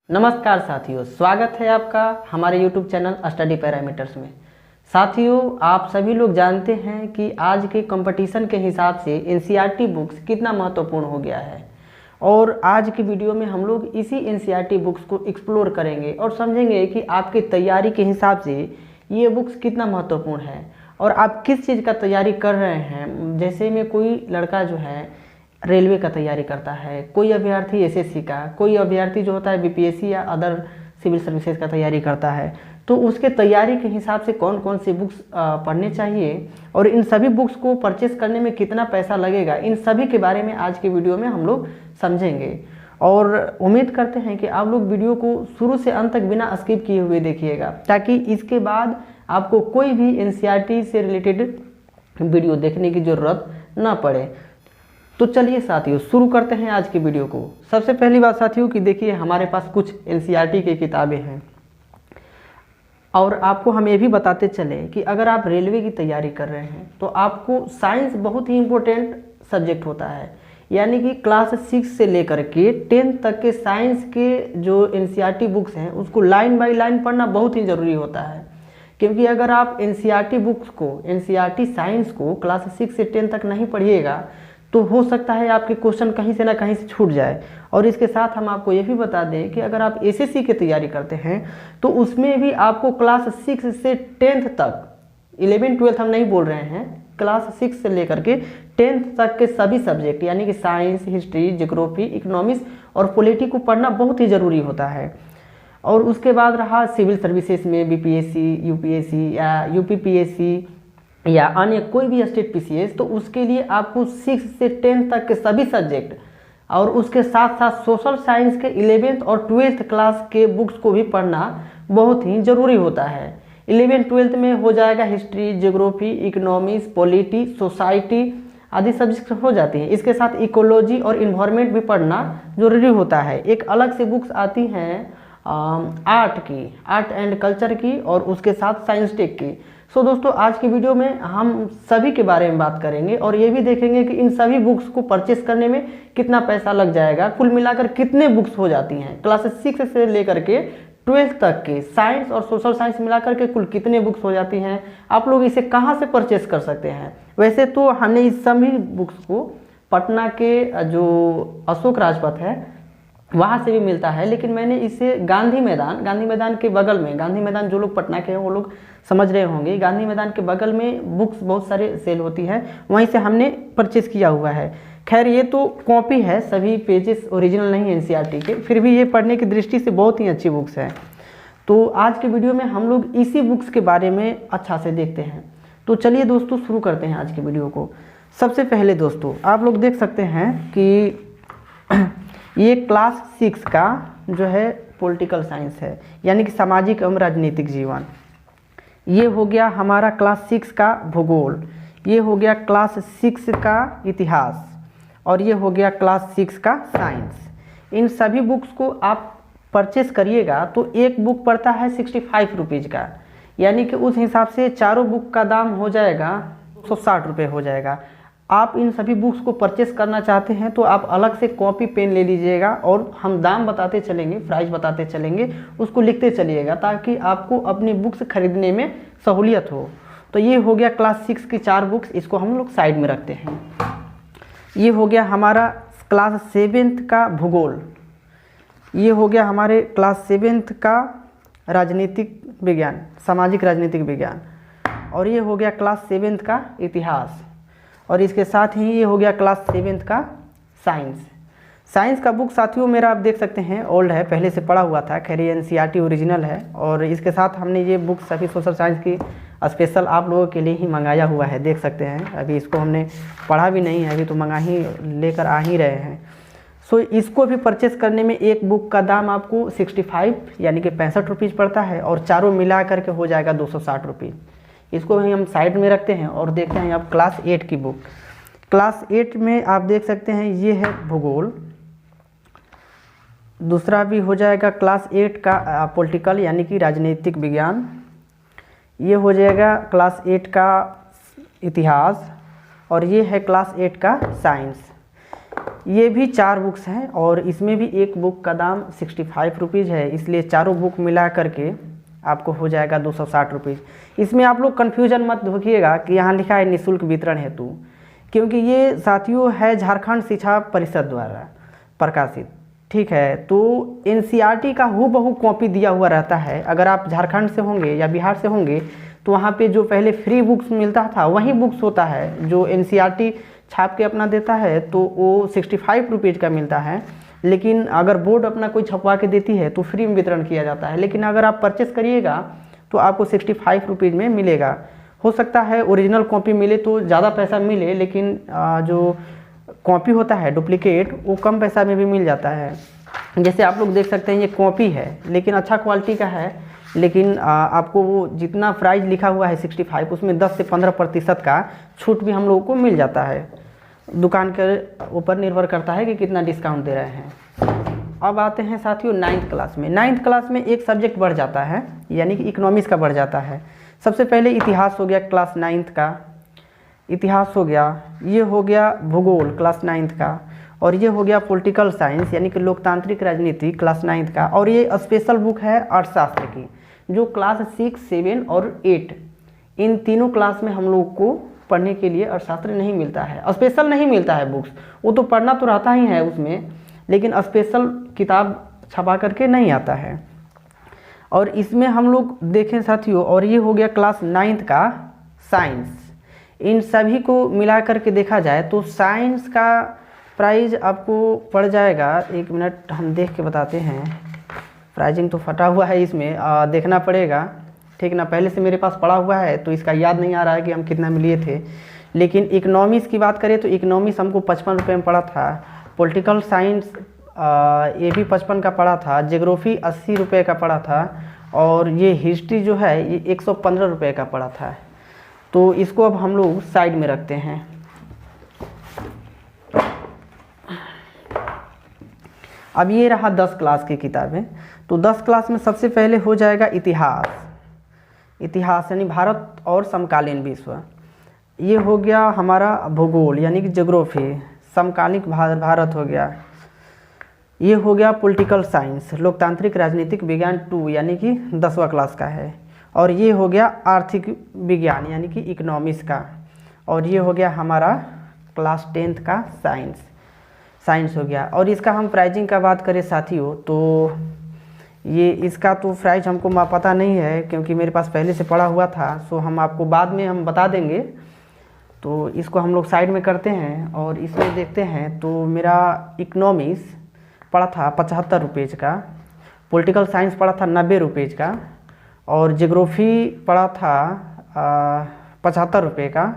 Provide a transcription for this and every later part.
नमस्कार साथियों, स्वागत है आपका हमारे YouTube चैनल स्टडी पैरामीटर्स में। साथियों, आप सभी लोग जानते हैं कि आज के कंपटीशन के हिसाब से एनसीईआरटी बुक्स कितना महत्वपूर्ण हो गया है और आज की वीडियो में हम लोग इसी एनसीईआरटी बुक्स को एक्सप्लोर करेंगे और समझेंगे कि आपकी तैयारी के हिसाब से ये बुक्स कितना महत्वपूर्ण है और आप किस चीज़ का तैयारी कर रहे हैं। जैसे में कोई लड़का जो है रेलवे का तैयारी करता है, कोई अभ्यर्थी एसएससी का, कोई अभ्यर्थी जो होता है बीपीएससी या अदर सिविल सर्विसेज का तैयारी करता है, तो उसके तैयारी के हिसाब से कौन कौन सी बुक्स पढ़ने चाहिए और इन सभी बुक्स को परचेस करने में कितना पैसा लगेगा, इन सभी के बारे में आज की वीडियो में हम लोग समझेंगे। और उम्मीद करते हैं कि आप लोग वीडियो को शुरू से अंत तक बिना स्किप किए हुए देखिएगा, ताकि इसके बाद आपको कोई भी एनसीईआरटी से रिलेटेड वीडियो देखने की ज़रूरत ना पड़े। तो चलिए साथियों, शुरू करते हैं आज की वीडियो को। सबसे पहली बात साथियों कि देखिए, हमारे पास कुछ एनसीईआरटी की किताबें हैं और आपको हम ये भी बताते चले कि अगर आप रेलवे की तैयारी कर रहे हैं तो आपको साइंस बहुत ही इम्पोर्टेंट सब्जेक्ट होता है। यानी कि क्लास 6 से लेकर के 10 तक के साइंस के जो एनसीईआरटी बुक्स हैं उसको लाइन बाय लाइन पढ़ना बहुत ही ज़रूरी होता है। क्योंकि अगर आप एनसीईआरटी बुक्स को, एनसीईआरटी साइंस को क्लास 6 से 10 तक नहीं पढ़िएगा तो हो सकता है आपके क्वेश्चन कहीं से ना कहीं से छूट जाए। और इसके साथ हम आपको ये भी बता दें कि अगर आप एसएससी की तैयारी करते हैं तो उसमें भी आपको क्लास 6 से 10th तक, 11 12 हम नहीं बोल रहे हैं, क्लास 6 से लेकर के 10th तक के सभी सब्जेक्ट यानी कि साइंस, हिस्ट्री, ज्योग्राफी, इकोनॉमिक्स और पॉलिटी को पढ़ना बहुत ही ज़रूरी होता है। और उसके बाद रहा सिविल सर्विसेज में बीपीएससी, यूपीएससी या यूपीपीएससी या अन्य कोई भी स्टेट पीसीएस, तो उसके लिए आपको 6 से 10 तक के सभी सब्जेक्ट और उसके साथ साथ सोशल साइंस के 11th और 12th क्लास के बुक्स को भी पढ़ना बहुत ही ज़रूरी होता है। 11th 12th में हो जाएगा history, geography, economics, polity, society आदि सब्जेक्ट हो जाती हैं। इसके साथ इकोलॉजी और इन्वायरमेंट भी पढ़ना ज़रूरी होता है। एक अलग से बुक्स आती हैं आर्ट की, आर्ट एंड कल्चर की, और उसके साथ साइंस टेक की। सो दोस्तों, आज की वीडियो में हम सभी के बारे में बात करेंगे और ये भी देखेंगे कि इन सभी बुक्स को परचेस करने में कितना पैसा लग जाएगा, कुल मिलाकर कितने बुक्स हो जाती हैं। क्लास 6 से लेकर के 12th तक के साइंस और सोशल साइंस मिलाकर के कुल कितने बुक्स हो जाती हैं, आप लोग इसे कहाँ से परचेस कर सकते हैं। वैसे तो हमने इस सभी बुक्स को पटना के जो अशोक राजपथ है वहाँ से भी मिलता है, लेकिन मैंने इसे गांधी मैदान के बगल में, गांधी मैदान जो लोग पटना के हैं वो लोग समझ रहे होंगे, गांधी मैदान के बगल में बुक्स बहुत सारे सेल होती है, वहीं से हमने परचेस किया हुआ है। खैर, ये तो कॉपी है, सभी पेजेस ओरिजिनल नहीं है एनसीईआरटी के, फिर भी ये पढ़ने की दृष्टि से बहुत ही अच्छी बुक्स है। तो आज के वीडियो में हम लोग इसी बुक्स के बारे में अच्छा से देखते हैं। तो चलिए दोस्तों, शुरू करते हैं आज की वीडियो को। सबसे पहले दोस्तों, आप लोग देख सकते हैं कि ये क्लास 6 का जो है पॉलिटिकल साइंस है, यानी कि सामाजिक एवं राजनीतिक जीवन। ये हो गया हमारा क्लास 6 का भूगोल, ये हो गया क्लास 6 का इतिहास, और ये हो गया क्लास 6 का साइंस। इन सभी बुक्स को आप परचेस करिएगा तो एक बुक पड़ता है 65 रुपीज़ का, यानी कि उस हिसाब से चारों बुक का दाम हो जाएगा 260 रुपये हो जाएगा। आप इन सभी बुक्स को परचेस करना चाहते हैं तो आप अलग से कॉपी पेन ले लीजिएगा और हम दाम बताते चलेंगे, प्राइस बताते चलेंगे, उसको लिखते चलिएगा ताकि आपको अपनी बुक्स खरीदने में सहूलियत हो। तो ये हो गया क्लास 6 की 4 बुक्स, इसको हम लोग साइड में रखते हैं। ये हो गया हमारा क्लास 7th का भूगोल, ये हो गया हमारे क्लास 7th का राजनीतिक विज्ञान, सामाजिक राजनीतिक विज्ञान, और ये हो गया क्लास 7th का इतिहास, और इसके साथ ही ये हो गया क्लास 7th का साइंस। साइंस का बुक साथियों मेरा आप देख सकते हैं ओल्ड है, पहले से पढ़ा हुआ था। खैर, ये एनसीईआरटी ओरिजिनल है और इसके साथ हमने ये बुक सभी सोशल साइंस की स्पेशल आप लोगों के लिए ही मंगाया हुआ है, देख सकते हैं। अभी इसको हमने पढ़ा भी नहीं है, अभी तो मंगा ही लेकर आ ही रहे हैं। सो इसको भी परचेस करने में एक बुक का दाम आपको 65 यानी कि 65 रुपीज़ पड़ता है और चारों मिला करके हो जाएगा 260 रुपये। इसको भी हम साइड में रखते हैं और देखते हैं अब क्लास 8 की बुक। क्लास 8 में आप देख सकते हैं ये है भूगोल, दूसरा भी हो जाएगा क्लास 8 का पॉलिटिकल यानी कि राजनीतिक विज्ञान, ये हो जाएगा क्लास 8 का इतिहास, और ये है क्लास 8 का साइंस। ये भी 4 बुक्स हैं और इसमें भी एक बुक का दाम 65 रुपीज़ है, इसलिए चारों बुक मिला करके आपको हो जाएगा 260 रुपीज़। इसमें आप लोग कन्फ्यूजन मत होइएगा कि यहाँ लिखा है निःशुल्क वितरण हेतु, क्योंकि ये साथियों है झारखंड शिक्षा परिषद द्वारा प्रकाशित, ठीक है। तो एनसीईआरटी का हूबहू कॉपी दिया हुआ रहता है। अगर आप झारखंड से होंगे या बिहार से होंगे तो वहाँ पे जो पहले फ्री बुक्स मिलता था वही बुक्स होता है जो एनसीईआरटी छाप के अपना देता है, तो वो 65 रुपीज़ का मिलता है। लेकिन अगर बोर्ड अपना कोई छपवा के देती है तो फ्री में वितरण किया जाता है, लेकिन अगर आप परचेस करिएगा तो आपको 65 रुपीज़ में मिलेगा। हो सकता है ओरिजिनल कॉपी मिले तो ज़्यादा पैसा मिले, लेकिन जो कॉपी होता है डुप्लीकेट वो कम पैसा में भी मिल जाता है। जैसे आप लोग देख सकते हैं ये कॉपी है लेकिन अच्छा क्वालिटी का है, लेकिन आपको वो जितना प्राइस लिखा हुआ है 65 उसमें 10 से 15% का छूट भी हम लोगों को मिल जाता है। दुकान के ऊपर निर्भर करता है कि कितना डिस्काउंट दे रहे हैं। अब आते हैं साथियों 9th क्लास में। 9th क्लास में एक सब्जेक्ट बढ़ जाता है, यानी कि इकोनॉमिक्स का बढ़ जाता है। सबसे पहले इतिहास हो गया क्लास 9th का, इतिहास हो गया, ये हो गया भूगोल क्लास 9th का, और ये हो गया पॉलिटिकल साइंस यानी कि लोकतांत्रिक राजनीति क्लास 9th का। और ये स्पेशल बुक है अर्थशास्त्र की, जो क्लास 6, 7 और 8 इन तीनों क्लास में हम लोग को पढ़ने के लिए अर्थशास्त्र नहीं मिलता है, स्पेशल नहीं मिलता है बुक्स। वो तो पढ़ना तो रहता ही है उसमें, लेकिन स्पेशल किताब छपा करके नहीं आता है। और इसमें हम लोग देखें साथियों, और ये हो गया क्लास 9th का साइंस। इन सभी को मिला करके देखा जाए तो साइंस का प्राइस आपको पड़ जाएगा, 1 मिनट हम देख के बताते हैं। प्राइजिंग तो फटा हुआ है इसमें, देखना पड़ेगा, ठीक ना। पहले से मेरे पास पड़ा हुआ है तो इसका याद नहीं आ रहा है कि हम कितना में लिए थे। लेकिन इकोनॉमिक्स की बात करें तो इकोनॉमिक्स हमको 55 रुपये में पड़ा था। पॉलिटिकल साइंस ये भी 55 का पड़ा था। ज्योग्राफी 80 रुपये का पड़ा था। और ये हिस्ट्री जो है ये 115 रुपये का पड़ा था। तो इसको अब हम लोग साइड में रखते हैं। अब ये रहा 10 क्लास की किताबें। तो 10 क्लास में सबसे पहले हो जाएगा इतिहास। इतिहास यानी भारत और समकालीन विश्व। ये हो गया हमारा भूगोल यानी कि ज्योग्राफी, समकालिक भारत हो गया। ये हो गया पॉलिटिकल साइंस, लोकतांत्रिक राजनीतिक विज्ञान 2 यानी कि 10वां क्लास का है। और ये हो गया आर्थिक विज्ञान यानी कि इकोनॉमिक्स का। और ये हो गया हमारा क्लास 10th का साइंस हो गया। और इसका हम प्राइजिंग का बात करें साथियों तो ये इसका तो प्राइस हमको पता नहीं है, क्योंकि मेरे पास पहले से पड़ा हुआ था। सो हम आपको बाद में हम बता देंगे। तो इसको हम लोग साइड में करते हैं और इसमें देखते हैं। तो मेरा इकोनॉमिक्स पड़ा था 75 रुपये का, पॉलिटिकल साइंस पड़ा था 90 रुपये का, और ज्योग्राफी पड़ा था 75 रुपये का,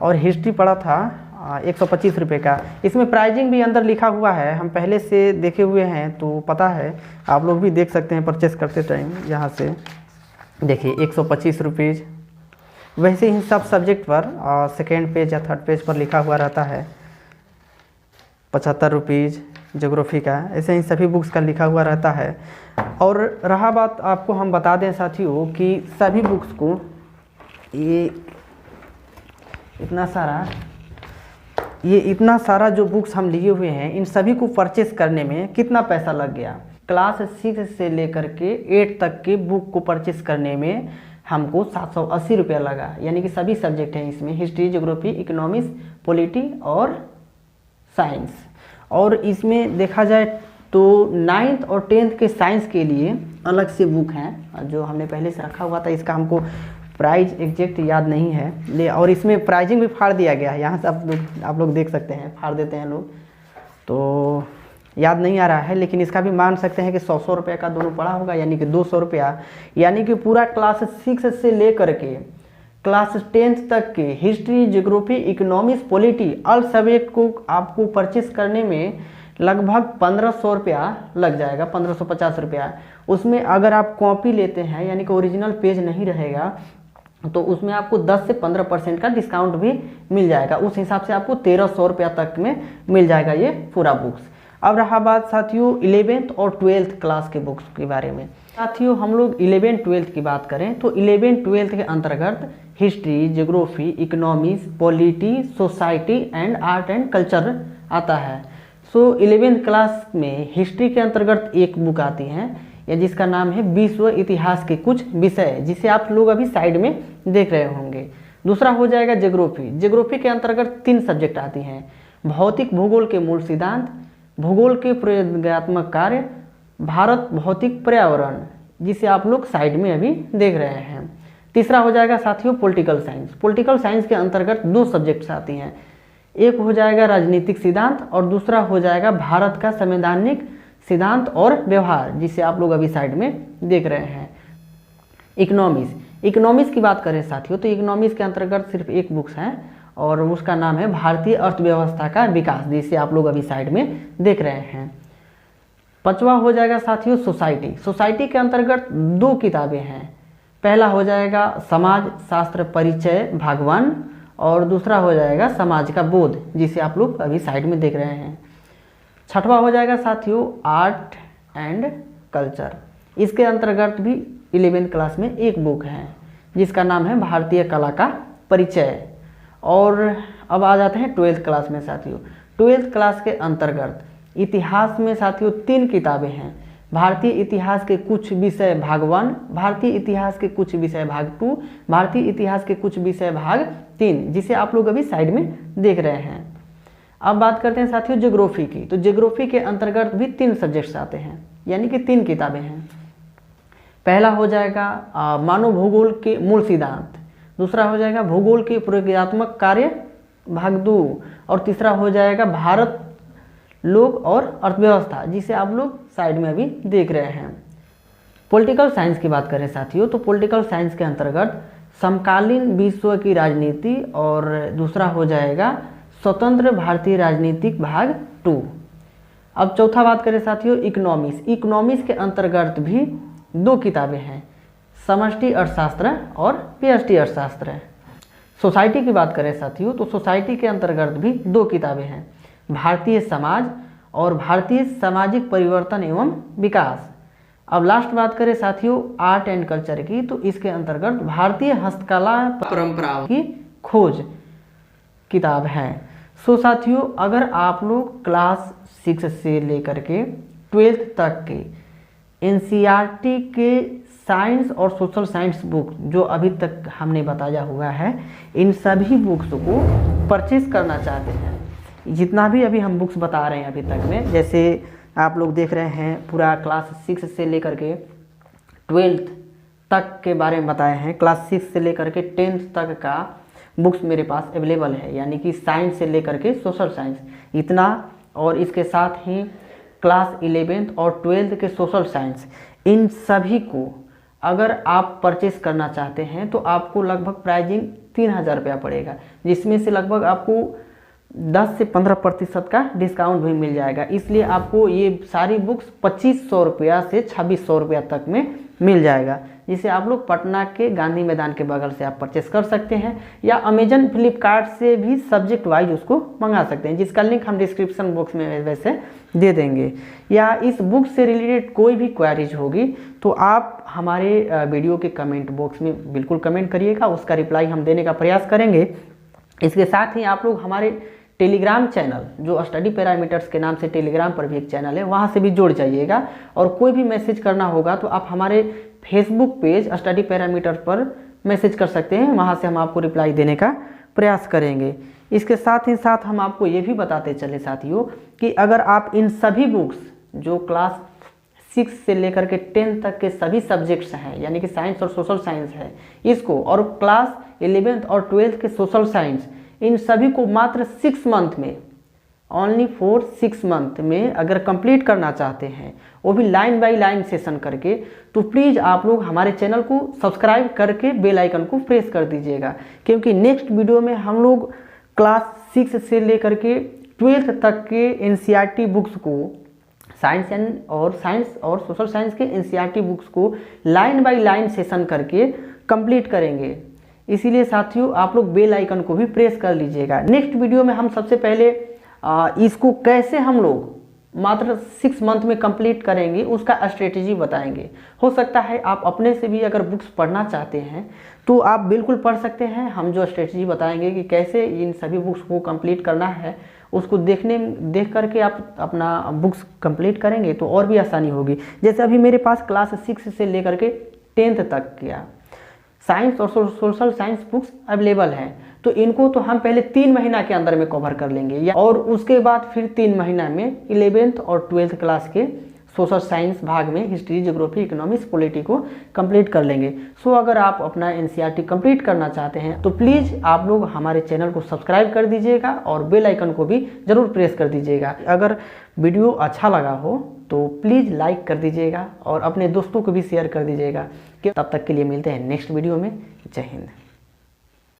और हिस्ट्री पड़ा था 125 रुपये का। इसमें प्राइजिंग भी अंदर लिखा हुआ है, हम पहले से देखे हुए हैं तो पता है। आप लोग भी देख सकते हैं परचेस करते टाइम, यहाँ से देखिए 125 रुपीज़। वैसे ही सब सब्जेक्ट पर सेकेंड पेज या थर्ड पेज पर लिखा हुआ रहता है 75 रुपीज़ ज्योग्राफी का। ऐसे ही सभी बुक्स का लिखा हुआ रहता है। और रहा बात, आपको हम बता दें साथियों कि सभी बुक्स को ये इतना सारा जो बुक्स हम लिए हुए हैं, इन सभी को परचेस करने में कितना पैसा लग गया। क्लास 6 से लेकर के 8 तक के बुक को परचेस करने में हमको 780 रुपया लगा। यानी कि सभी सब्जेक्ट हैं इसमें, हिस्ट्री, ज्योग्राफी, इकोनॉमिक्स, पॉलिटी और साइंस। और इसमें देखा जाए तो 9th और 10th के साइंस के लिए अलग से बुक हैं जो हमने पहले से रखा हुआ था। इसका हमको प्राइस एग्जैक्ट याद नहीं है, और इसमें प्राइजिंग भी फाड़ दिया गया है। यहाँ से आप लोग देख सकते हैं, फाड़ देते हैं लोग, तो याद नहीं आ रहा है। लेकिन इसका भी मान सकते हैं कि 100 रुपये का दोनों पड़ा होगा, यानी कि 200 रुपया। यानी कि पूरा क्लास 6 से लेकर के क्लास 10th तक के history, geography, economics, polity all subject को आपको परचेस करने में लगभग 1500 रुपया लग जाएगा, 1550 रुपया। उसमें अगर आप कॉपी लेते हैं यानी कि ओरिजिनल पेज नहीं रहेगा तो उसमें आपको 10 से 15% का डिस्काउंट भी मिल जाएगा। उस हिसाब से आपको 1300 रुपया तक में मिल जाएगा ये पूरा बुक्स। अब रहा बात साथियों 11th और 12th क्लास के बुक्स के बारे में। साथियों हम लोग 11th 12th की बात करें तो 11th 12th के अंतर्गत history, geography, economics, polity, society and art and culture आता है। सो 11th क्लास में हिस्ट्री के अंतर्गत एक बुक आती है या जिसका नाम है विश्व इतिहास के कुछ विषय, जिसे आप लोग अभी साइड में देख रहे होंगे। दूसरा हो जाएगा ज्योग्राफी। ज्योग्राफी के अंतर्गत 3 सब्जेक्ट आती हैं, भौतिक भूगोल के मूल सिद्धांत, भूगोल के प्रयोगात्मक कार्य, भारत भौतिक पर्यावरण, जिसे आप लोग साइड में अभी देख रहे हैं। तीसरा हो जाएगा साथियों पॉलिटिकल साइंस। पॉलिटिकल साइंस के अंतर्गत 2 सब्जेक्ट्स आती हैं, एक हो जाएगा राजनीतिक सिद्धांत और दूसरा हो जाएगा भारत का संवैधानिक सिद्धांत और व्यवहार, जिसे आप लोग अभी साइड में देख रहे हैं। इकोनॉमिक्स की बात करें साथियों तो इकोनॉमिक्स के अंतर्गत सिर्फ एक बुक्स है और उसका नाम है भारतीय अर्थव्यवस्था का विकास, जिसे आप लोग अभी साइड में देख रहे हैं। 5वां हो जाएगा साथियों सोसाइटी के अंतर्गत 2 किताबें हैं, पहला हो जाएगा समाज शास्त्र परिचय भाग 1 और दूसरा हो जाएगा समाज का बोध, जिसे आप लोग अभी साइड में देख रहे हैं। 6वां हो जाएगा साथियों आर्ट एंड कल्चर। इसके अंतर्गत भी 11th क्लास में एक बुक है जिसका नाम है भारतीय कला का परिचय। और अब आ जाते हैं 12th क्लास में साथियों। 12th क्लास के अंतर्गत इतिहास में साथियों 3 किताबें हैं, भारतीय इतिहास के कुछ विषय भाग 1, भारतीय इतिहास के कुछ विषय भाग 2, भारतीय इतिहास के कुछ विषय भाग 3, जिसे आप लोग अभी साइड में देख रहे हैं। अब बात करते हैं साथियों ज्योग्राफी की। तो ज्योग्राफी के अंतर्गत भी 3 सब्जेक्ट्स आते हैं, यानी कि 3 किताबें हैं। पहला हो जाएगा मानव भूगोल के मूल सिद्धांत, दूसरा हो जाएगा भूगोल के प्रयोगात्मक कार्य भाग 2 और तीसरा हो जाएगा भारत लोक और अर्थव्यवस्था, जिसे आप लोग साइड में अभी देख रहे हैं। पॉलिटिकल साइंस की बात करें साथियों तो पॉलिटिकल साइंस के अंतर्गत समकालीन विश्व की राजनीति और दूसरा हो जाएगा स्वतंत्र भारतीय राजनीतिक भाग 2। अब चौथा बात करें साथियों इकोनॉमिक्स के अंतर्गत भी 2 किताबें हैं, समष्टि अर्थशास्त्र और व्यष्टि अर्थशास्त्र। सोसाइटी की बात करें साथियों तो सोसाइटी के अंतर्गत भी 2 किताबें हैं, भारतीय समाज और भारतीय सामाजिक परिवर्तन एवं विकास। अब लास्ट बात करें साथियों आर्ट एंड कल्चर की तो इसके अंतर्गत भारतीय हस्तकला परंपराओं की खोज किताब है। सो साथियों अगर आप लोग क्लास 6 से लेकर के 12th तक के एनसीईआरटी के साइंस और सोशल साइंस बुक जो अभी तक हमने बताया हुआ है, इन सभी बुक्स को परचेज करना चाहते हैं, जितना भी अभी हम बुक्स बता रहे हैं अभी तक में, जैसे आप लोग देख रहे हैं पूरा क्लास 6 से लेकर के 12th तक के बारे में बताए हैं, क्लास 6 से लेकर के 10th तक का बुक्स मेरे पास अवेलेबल है, यानी कि साइंस से लेकर के सोशल साइंस इतना, और इसके साथ ही क्लास 11th और 12th के सोशल साइंस, इन सभी को अगर आप परचेस करना चाहते हैं तो आपको लगभग प्राइजिंग 3000 रुपया पड़ेगा, जिसमें से लगभग आपको 10 से 15% का डिस्काउंट भी मिल जाएगा। इसलिए आपको ये सारी बुक्स 2500 रुपया से 2600 रुपया तक में मिल जाएगा, जिसे आप लोग पटना के गांधी मैदान के बगल से आप परचेस कर सकते हैं या अमेजन फ्लिपकार्ट से भी सब्जेक्ट वाइज उसको मंगा सकते हैं, जिसका लिंक हम डिस्क्रिप्शन बॉक्स में वैसे दे देंगे। या इस बुक से रिलेटेड कोई भी क्वेरीज होगी तो आप हमारे वीडियो के कमेंट बॉक्स में बिल्कुल कमेंट करिएगा, उसका रिप्लाई हम देने का प्रयास करेंगे। इसके साथ ही आप लोग हमारे टेलीग्राम चैनल जो स्टडी पैरामीटर्स के नाम से टेलीग्राम पर भी एक चैनल है, वहाँ से भी जुड़ जाइएगा, और कोई भी मैसेज करना होगा तो आप हमारे फेसबुक पेज स्टडी पैरामीटर पर मैसेज कर सकते हैं, वहाँ से हम आपको रिप्लाई देने का प्रयास करेंगे। इसके साथ ही साथ हम आपको ये भी बताते चले साथियों कि अगर आप इन सभी बुक्स जो क्लास 6 से लेकर के 10 तक के सभी सब्जेक्ट्स हैं, यानी कि साइंस और सोशल साइंस है, इसको और क्लास 11th और 12th के सोशल साइंस, इन सभी को मात्र 6 मंथ में, ओनली फॉर 6 मंथ में अगर कंप्लीट करना चाहते हैं, वो भी लाइन बाय लाइन सेशन करके, तो प्लीज़ आप लोग हमारे चैनल को सब्सक्राइब करके बेल आइकन को प्रेस कर दीजिएगा, क्योंकि नेक्स्ट वीडियो में हम लोग क्लास 6 से लेकर के 12th तक के एनसीईआरटी बुक्स को, साइंस और सोशल साइंस के एनसीईआरटी बुक्स को लाइन बाय लाइन सेशन करके कंप्लीट करेंगे। इसीलिए साथियों आप लोग बेल आइकन को भी प्रेस कर लीजिएगा। नेक्स्ट वीडियो में हम सबसे पहले इसको कैसे हम लोग मात्र 6 मंथ में कंप्लीट करेंगे उसका स्ट्रेटेजी बताएंगे। हो सकता है आप अपने से भी अगर बुक्स पढ़ना चाहते हैं तो आप बिल्कुल पढ़ सकते हैं। हम जो स्ट्रेटेजी बताएंगे कि कैसे इन सभी बुक्स को कंप्लीट करना है, उसको देख करके आप अपना बुक्स कंप्लीट करेंगे तो और भी आसानी होगी। जैसे अभी मेरे पास क्लास 6 से लेकर के 10th तक किया साइंस और सोशल साइंस बुक्स अवेलेबल हैं, तो इनको तो हम पहले 3 महीना के अंदर में कवर कर लेंगे और उसके बाद फिर 3 महीना में 11th और 12th क्लास के सोशल साइंस भाग में हिस्ट्री, ज्योग्राफी, इकोनॉमिक्स, पॉलिटी को कंप्लीट कर लेंगे। सो अगर आप अपना एनसीईआरटी कंप्लीट करना चाहते हैं तो प्लीज़ आप लोग हमारे चैनल को सब्सक्राइब कर दीजिएगा और बेल आइकन को भी ज़रूर प्रेस कर दीजिएगा। अगर वीडियो अच्छा लगा हो तो प्लीज़ लाइक कर दीजिएगा और अपने दोस्तों को भी शेयर कर दीजिएगा। तब तक के लिए मिलते हैं नेक्स्ट वीडियो में। जय हिंद।